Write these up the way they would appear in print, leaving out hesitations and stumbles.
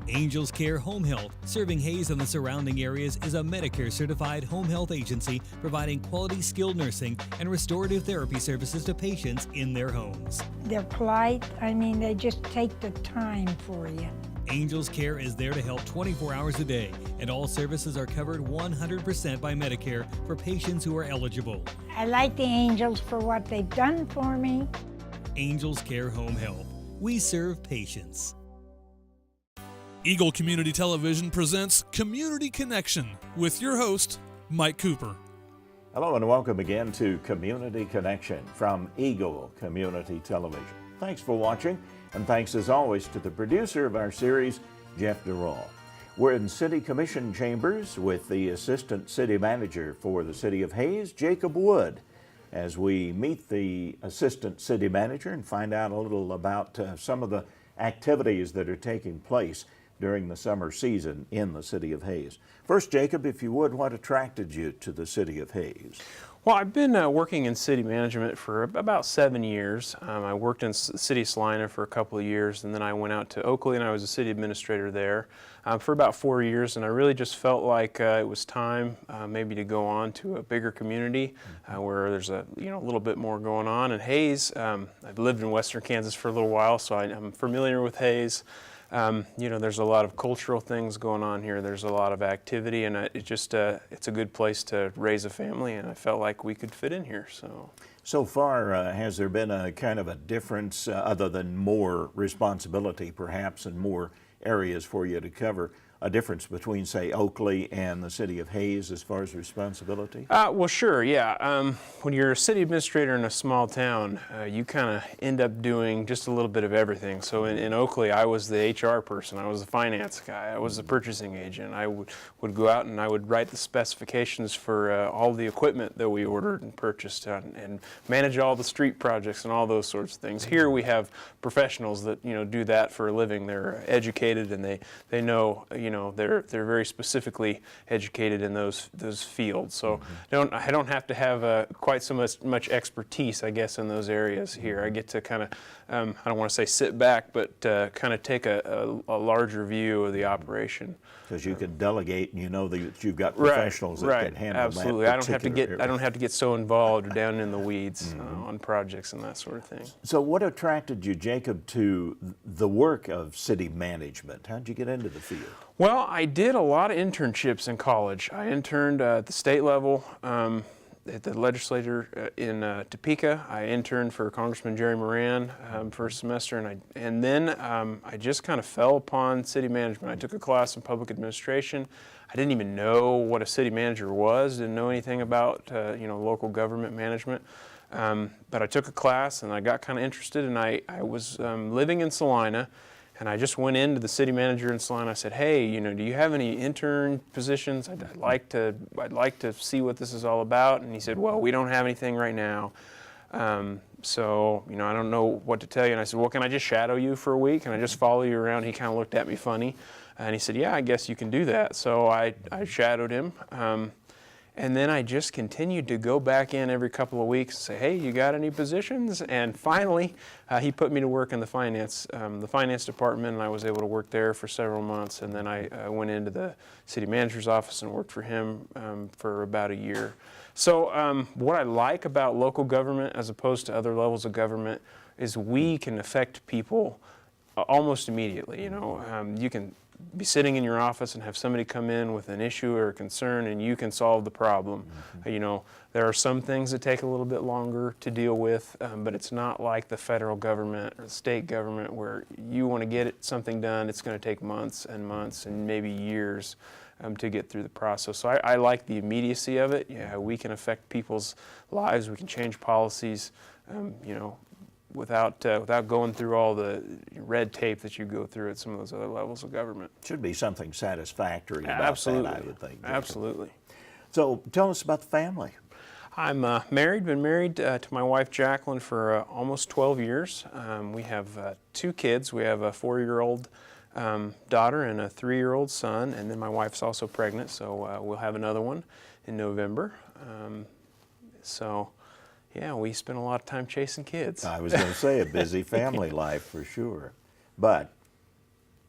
Angels Care Home Health, serving Haze and the surrounding areas, is a Medicare-certified home health agency providing quality skilled nursing and restorative therapy services to patients in their homes. They're polite. I mean, they just take the time for you. Angels Care is there to help 24 hours a day, and all services are covered 100% by Medicare for patients who are eligible. I like the Angels for what they've done for me. Angels Care Home Health. We serve patients. Eagle Community Television presents Community Connection with your host, Mike Cooper. Hello and welcome again to Community Connection from Eagle Community Television. Thanks for watching, and thanks as always to the producer of our series, Jeff Durall. We're in City Commission chambers with the Assistant City Manager for the City of Haze, Jacob Wood, as we meet the Assistant City Manager and find out a little about some of the activities that are taking place during the summer season in the City of Haze. First, Jacob, if you would, what attracted you to the City of Haze? Well, I've been working in city management for about 7 years. I worked in the city of Salina for a couple of years, and then I went out to Oakley and I was a city administrator there for about 4 years, and I really just felt like it was time maybe to go on to a bigger community where there's a little bit more going on. And Haze, I've lived in western Kansas for a little while, so I'm familiar with Haze. There's a lot of cultural things going on here. There's a lot of activity, and it's a good place to raise a family, and I felt like we could fit in here. So far, has there been a kind of a difference other than more responsibility perhaps and more areas for you to cover? A difference between, say, Oakley and the City of Haze as far as responsibility? Well, sure, yeah. When you're a city administrator in a small town, you kind of end up doing just a little bit of everything. So in Oakley, I was the HR person, I was the finance guy, I was the purchasing agent. I would go out and I would write the specifications for all the equipment that we ordered and purchased and manage all the street projects and all those sorts of things. Here we have professionals that do that for a living. They're educated and they know they're very specifically educated in those fields. So I don't have to have quite so much expertise, I guess, in those areas here. I get to kind of I don't want to say sit back, but kind of take a larger view of the operation. Because you can delegate, and you know that you've got professionals that can handle absolutely. that. Absolutely. I don't have to get so involved down in the weeds on projects and that sort of thing. So what attracted you, Jacob, to the work of city management? How did you get into the field? Well, I did a lot of internships in college. I interned at the state level at the legislature in Topeka. I interned for Congressman Jerry Moran for a semester, and then I just kind of fell upon city management. I took a class in public administration. I didn't even know what a city manager was, didn't know anything about local government management. But I took a class and I got kind of interested, and I was living in Salina. And I just went into the city manager in Salina. I said, "Hey, do you have any intern positions? I'd like to see what this is all about." And he said, "Well, we don't have anything right now. So I don't know what to tell you." And I said, "Well, can I just shadow you for a week? Can I just follow you around?" He kind of looked at me funny, and he said, "Yeah, I guess you can do that." So I shadowed him. And then I just continued to go back in every couple of weeks and say, "Hey, you got any positions?" And finally, he put me to work in the finance department, and I was able to work there for several months. And then I went into the city manager's office and worked for him for about a year. So what I like about local government as opposed to other levels of government is we can affect people almost immediately. You can be sitting in your office and have somebody come in with an issue or a concern, and you can solve the problem. There are some things that take a little bit longer to deal with, but it's not like the federal government or the state government where you want to get something done. It's going to take months and months and maybe years to get through the process. So I like the immediacy of it. Yeah, we can affect people's lives. We can change policies. Without going through all the red tape that you go through at some of those other levels of government. Should be something satisfactory about that, I would think. Absolutely. So tell us about the family. I'm been married to my wife Jacqueline for almost 12 years. We have 2 kids. We have a 4-year-old daughter and a 3-year-old son, and then my wife's also pregnant, so we'll have another one in November. Yeah, we spend a lot of time chasing kids. I was going to say a busy family life for sure. But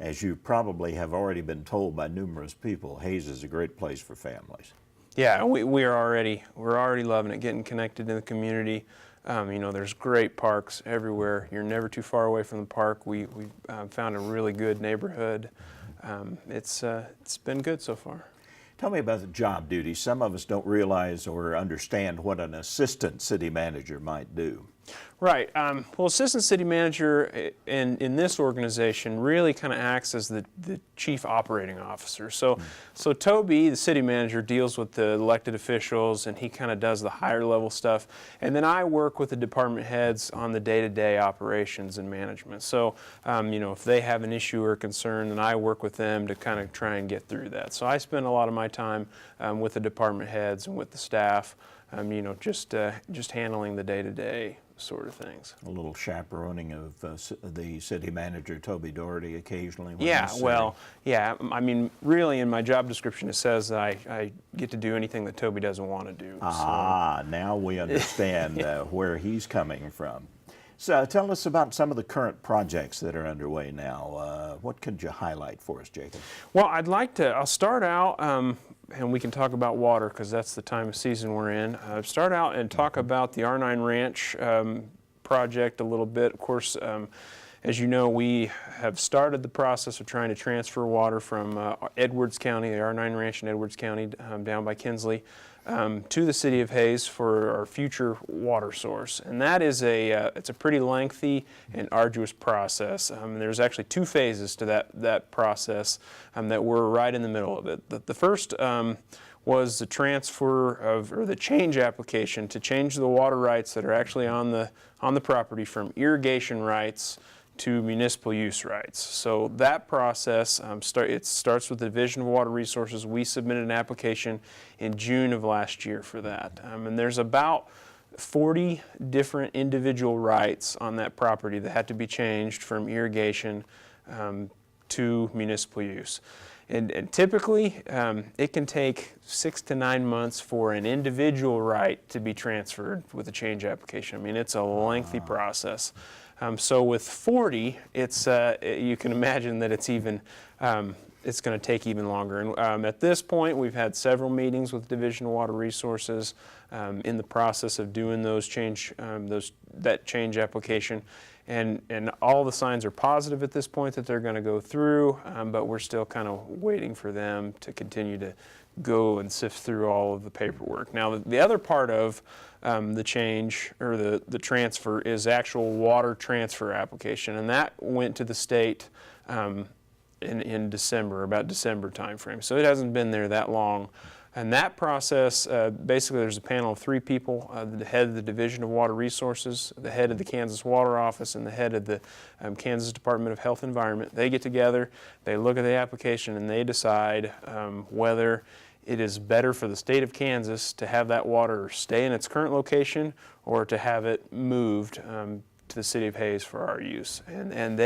as you probably have already been told by numerous people, Haze is a great place for families. Yeah, we're already loving it, getting connected in the community. You know, there's great parks everywhere. You're never too far away from the park. We found a really good neighborhood. It's been good so far. Tell me about the job duties. Some of us don't realize or understand what an assistant city manager might do. Right. Well, assistant city manager in this organization really kind of acts as the chief operating officer. So Toby, the city manager, deals with the elected officials, and he kind of does the higher level stuff. And then I work with the department heads on the day-to-day operations and management. So, you know, if they have an issue or concern, then I work with them to kind of try and get through that. So I spend a lot of my time with the department heads and with the staff, you know, just handling the day-to-day sort of things. A little chaperoning of the city manager, Toby Doherty, occasionally. Yeah, well, yeah, I mean, really in my job description it says that I get to do anything that Toby doesn't want to do. Ah, now we understand where he's coming from. So tell us about some of the current projects that are underway now. What could you highlight for us, Jacob? Well, I'll start out, and we can talk about water because that's the time of season we're in. Start out and talk about the R9 Ranch project a little bit. Of course, as you know, we have started the process of trying to transfer water from Edwards County, the R9 Ranch in Edwards County, down by Kinsley, to the City of Haze for our future water source. And that is it's a pretty lengthy and arduous process. There's actually two phases to that process that we're right in the middle of it. The first was the transfer of, or the change application to change the water rights that are actually on the property from irrigation rights to municipal use rights. So that process, it starts with the Division of Water Resources. We submitted an application in June of last year for that. And there's about 40 different individual rights on that property that had to be changed from irrigation to municipal use. And typically, it can take 6 to 9 months for an individual right to be transferred with a change application. I mean, it's a lengthy process. So with 40, you can imagine that it's going to take even longer. And at this point, we've had several meetings with Division of Water Resources in the process of doing that change application. And all the signs are positive at this point that they're going to go through, but we're still kind of waiting for them to continue to go and sift through all of the paperwork. Now, the other part of the change or the transfer is actual water transfer application, and that went to the state in December, about December timeframe. So it hasn't been there that long. And that process, basically there's a panel of 3 people, the head of the Division of Water Resources, the head of the Kansas Water Office, and the head of the Kansas Department of Health and Environment. They get together, they look at the application, and they decide whether it is better for the state of Kansas to have that water stay in its current location or to have it moved to the City of Haze for our use. And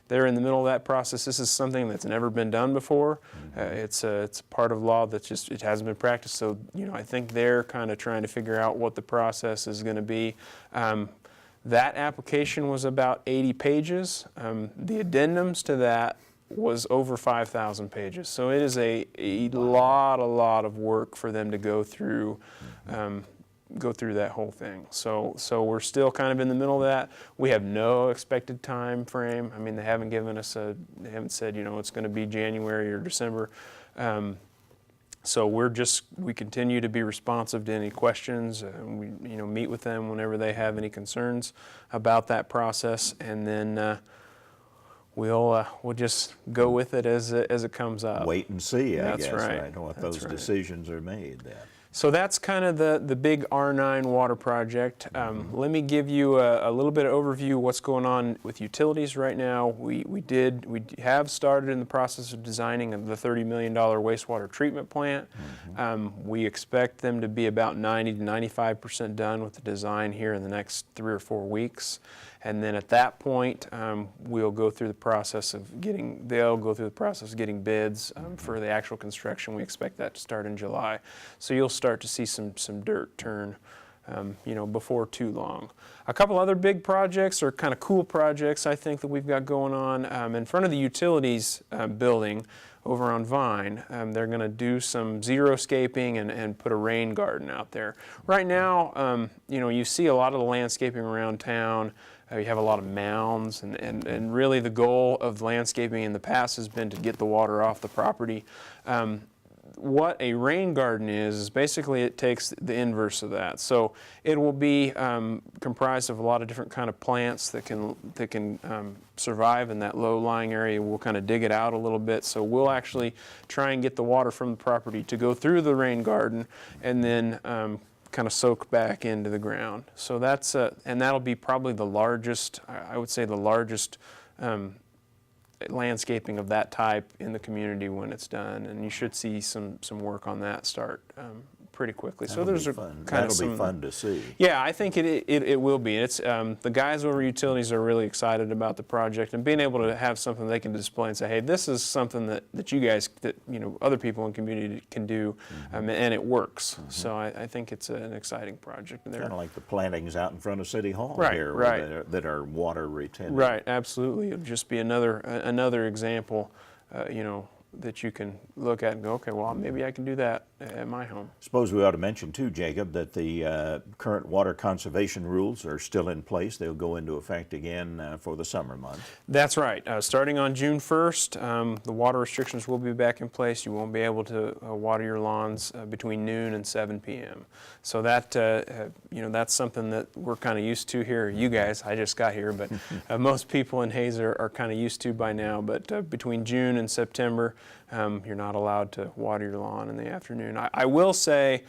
they're in the middle of that process. This is something that's never been done before. It's a part of law that it hasn't been practiced. So, you know, I think they're kind of trying to figure out what the process is going to be. That application was about 80 pages. The addendums to that was over 5,000 pages. So it is a lot of work for them to go through that whole thing. So we're still kind of in the middle of that. We have no expected time frame. I mean, they haven't given us they haven't said, you know, it's going to be January or December. So we continue to be responsive to any questions. We, you know, meet with them whenever they have any concerns about that process, and then we'll just go with it as it comes up. Wait and see, I That's guess, right. What those decisions are made then. So that's kind of the big R9 water project. Let me give you a little bit of overview of what's going on with utilities right now. We have started in the process of designing the $30 million wastewater treatment plant. We expect them to be about 90 to 95% done with the design here in the next 3 or 4 weeks. And then at that point, they'll go through the process of getting bids for the actual construction. We expect that to start in July. So you'll start to see some dirt turn before too long. A couple other big projects, or kind of cool projects, I think that we've got going on in front of the utilities building over on Vine. They're going to do some xeriscaping and put a rain garden out there. Right now, you see a lot of the landscaping around town. You have a lot of mounds, and really the goal of landscaping in the past has been to get the water off the property. What a rain garden is basically it takes the inverse of that. So it will be comprised of a lot of different kind of plants that can survive in that low-lying area. We'll kind of dig it out a little bit. So we'll actually try and get the water from the property to go through the rain garden and then kind of soak back into the ground. So that's and that'll be probably the largest, I would say the largest landscaping of that type in the community when it's done, and you should see some work on that start pretty quickly. That'll so those are fun. kind That'll of be fun to see. Yeah, I think it will be. It's the guys over utilities are really excited about the project and being able to have something they can display and say, hey, this is something that you guys, other people in the community can do, and it works. So I think it's an exciting project. Kind of like the plantings out in front of City Hall Right, here right. That are water retentive. Right, absolutely. It'll just be another example, that you can look at and go, okay, well, maybe I can do that at my home. Suppose we ought to mention too, Jacob, that the current water conservation rules are still in place. They'll go into effect again for the summer months. That's right. Starting on June 1st, the water restrictions will be back in place. You won't be able to water your lawns between noon and 7 p.m. So that, that's something that we're kind of used to here. You guys, I just got here, but most people in Haze are kind of used to by now. But between June and September, you're not allowed to water your lawn in the afternoon. I will say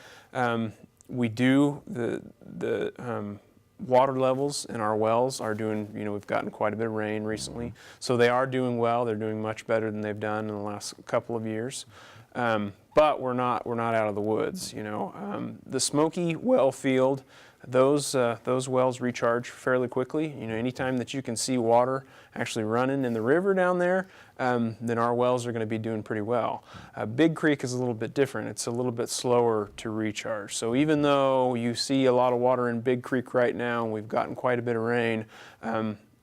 we do, the water levels in our wells are doing, we've gotten quite a bit of rain recently, so they are doing well. They're doing much better than they've done in the last couple of years. But we're not out of the woods. The Smoky well field, those wells recharge fairly quickly. Anytime that you can see water actually running in the river down there, then our wells are going to be doing pretty well. Big Creek is a little bit different. It's a little bit slower to recharge. So even though you see a lot of water in Big Creek right now, and we've gotten quite a bit of rain,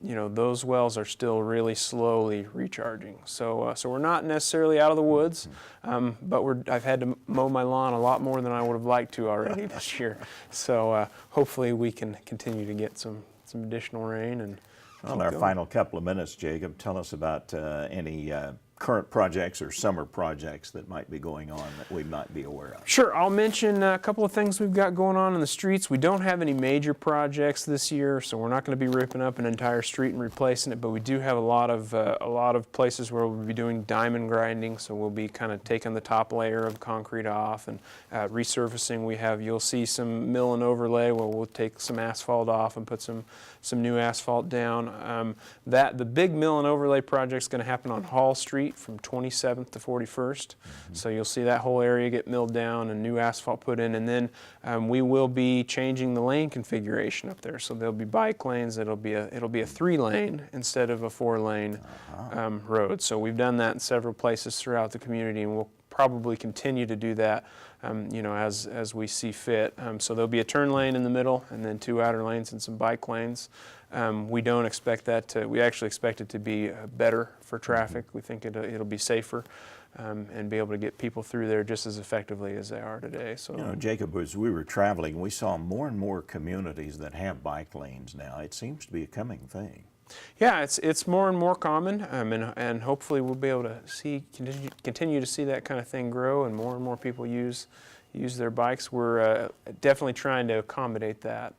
those wells are still really slowly recharging. So we're not necessarily out of the woods, but I've had to mow my lawn a lot more than I would have liked to already this year. So hopefully we can continue to get some additional rain. And well, in our final couple of minutes, Jacob, tell us about any current projects or summer projects that might be going on that we might be aware of. Sure, I'll mention a couple of things we've got going on in the streets. We don't have any major projects this year, so we're not going to be ripping up an entire street and replacing it, but we do have a lot of places where we'll be doing diamond grinding, so we'll be kind of taking the top layer of concrete off and resurfacing. You'll see some mill and overlay where we'll take some asphalt off and put some new asphalt down. The big mill and overlay project is going to happen on Hall Street from 27th to 41st. So you'll see that whole area get milled down and new asphalt put in, and then we will be changing the lane configuration up there. So there'll be bike lanes. It'll be a 3-lane instead of a 4-lane road. So we've done that in several places throughout the community, and we'll probably continue to do that as we see fit. So there'll be a turn lane in the middle and then 2 outer lanes and some bike lanes. We don't expect we actually expect it to be better for traffic. We think it'll be safer and be able to get people through there just as effectively as they are today. So, Jacob, as we were traveling, we saw more and more communities that have bike lanes now. It seems to be a coming thing. Yeah, it's more and more common, and hopefully we'll be able to continue to see that kind of thing grow, and more people use their bikes. We're definitely trying to accommodate that,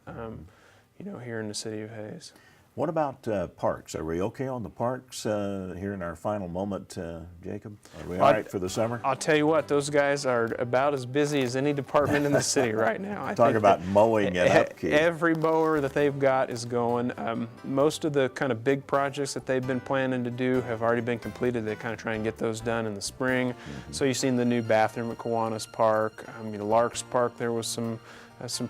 here in the City of Haze. What about parks? Are we okay on the parks here in our final moment, Jacob? Are we all right for the summer? I'll tell you what, those guys are about as busy as any department in the city right now. Talk about mowing and upkeep. Every mower that they've got is going. Most of the kind of big projects that they've been planning to do have already been completed. They kind of try and get those done in the spring. So you've seen the new bathroom at Kiwanis Park. Larks Park, there was some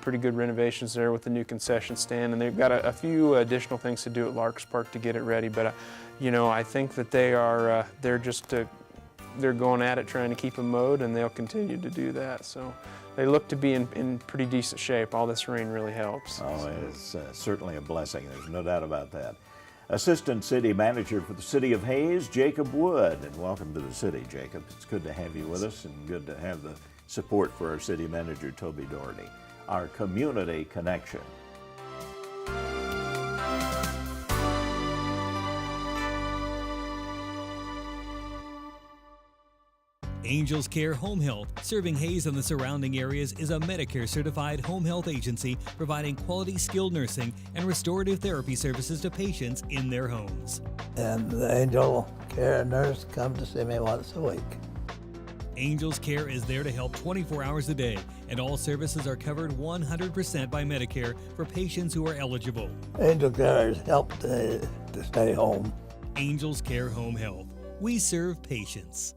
pretty good renovations there with the new concession stand, and they've got a few additional things to do at Larks Park to get it ready. But I think that they're just they're going at it trying to keep them mowed, and they'll continue to do that. So they look to be in pretty decent shape. All this rain really helps. Oh, it's certainly a blessing. There's no doubt about that. Assistant City Manager for the City of Haze, Jacob Wood. And welcome to the city, Jacob. It's good to have you with us and good to have the support for our City Manager, Toby Doherty. Our community connection. Angels Care Home Health, serving Haze and the surrounding areas, is a Medicare-certified home health agency providing quality skilled nursing and restorative therapy services to patients in their homes. And the Angel Care nurse comes to see me once a week. Angels Care is there to help 24 hours a day, and all services are covered 100% by Medicare for patients who are eligible. Angel Care has helped to stay home. Angels Care Home Health. We serve patients.